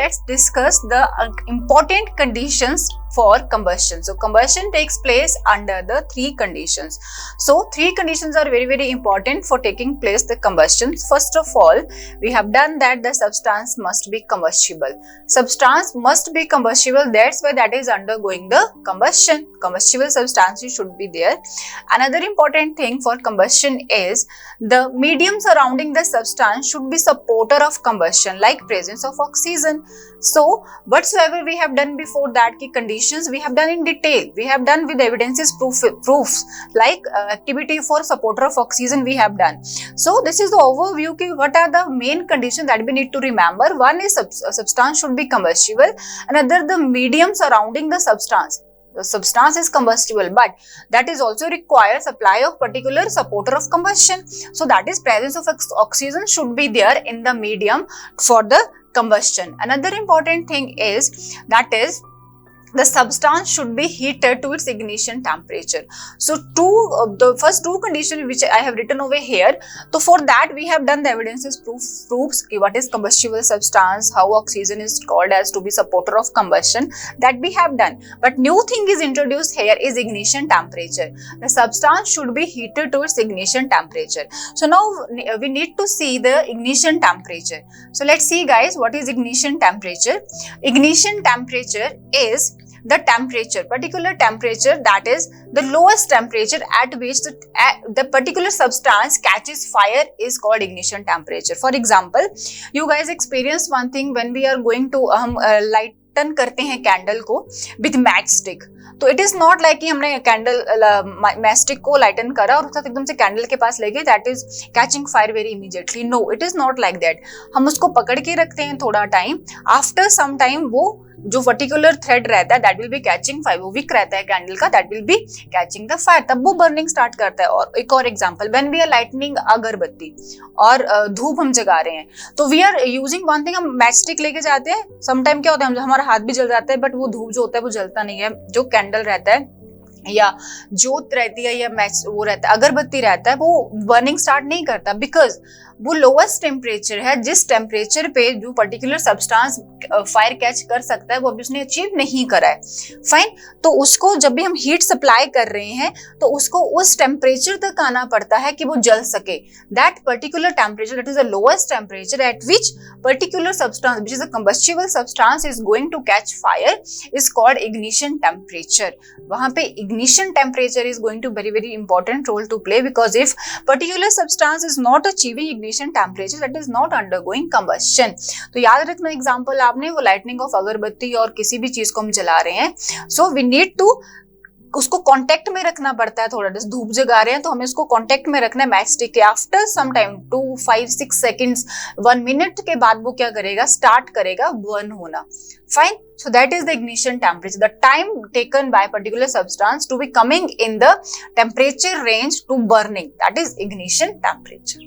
let's discuss the important conditions for combustion. So combustion takes place under the three conditions. So three conditions are very, very important for taking place the combustion. First of all, we have done that the substance must be combustible. Substance must be combustible. That's why that is undergoing the combustion. Combustible substances should be there. Another important thing for combustion is the medium surrounding the substance should be supporter of combustion, like presence of oxygen. So whatsoever we have done before that ki conditions we have done in detail, we have done with evidences, proofs like activity for supporter of oxygen we have done. So this is the overview ki what are the main conditions that we need to remember. One is substance should be combustible, another the medium surrounding the substance. The substance is combustible, but that is also requires supply of particular supporter of combustion. So that is presence of oxygen should be there in the medium for the combustion. Another important thing is that is the substance should be heated to its ignition temperature. So the first two conditions which I have written over here, so for that we have done the evidences, proofs what is combustible substance, how oxygen is called as to be supporter of combustion, that we have done. But new thing is introduced here is ignition temperature. The substance should be heated to its ignition temperature. So now we need to see the ignition temperature. So let's see guys, what is ignition temperature? Ignition temperature is the temperature, particular temperature, that is the lowest temperature at which the particular substance catches fire is called ignition temperature. For example, you guys experience one thing when we are going to लाइटन करते हैं candle को with match stick. तो it is not like कि हमने candle match stick को लाइटन करा और उसके एकदम से कैंडल के पास ले गए, that is catching fire very immediately. No, it is not like that. हम उसको पकड़ के रखते हैं थोड़ा टाइम, आफ्टर सम टाइम वो जो पर्टिकुलर थ्रेड रहता है that will be catching fire, वो विक रहता है कैंडल का, that will be catching the fire, तब वो बर्निंग स्टार्ट करता है. और एक और example, when we are lightning agarbatti और धूप हम जगा रहे हैं, तो we are using one thing, हम मैच स्टिक लेके जाते हैं, सम टाइम क्या होता है हमारा हाथ भी जल जाता है, बट वो धूप जो होता है वो जलता नहीं है. जो कैंडल रहता है या जोत रहती है या मैच वो रहता है अगरबत्ती रहता है, वो बर्निंग स्टार्ट नहीं करता, बिकॉज वो लोवेस्ट टेम्परेचर है जिस टेम्परेचर पे जो पर्टिकुलर सब्सटेंस फायर कैच कर सकता है वो अभी उसने अचीव नहीं करा है. फाइन, तो उसको जब भी हम हीट सप्लाई कर रहे हैं तो उसको उस टेम्परेचर तक आना पड़ता है कि वो जल सके. That particular temperature, that is the lowest temperature at which particular substance which is a combustible substance is going to catch fire is called ignition temperature. वहां पे ignition temperature is going to very important role to play, because if particular substance is not achieving ignition temperature, that is not undergoing combustion. तो याद रखना example आपने, वो lightning of अगरबत्ती और किसी भी चीज को हम जला रहे हैं, सो वी नीड टू उसको कांटेक्ट में रखना पड़ता है. थोड़ा जैसे धूप जगा रहे हैं तो हमें उसको कांटेक्ट में रखना है मैच स्टिक के. After some time 2, 5, 6 seconds, 1 minute के बाद वो क्या करेगा, स्टार्ट करेगा बर्न होना. Fine, so that is the ignition temperature, the time taken by particular substance to be coming in the temperature range to burning, that is ignition temperature.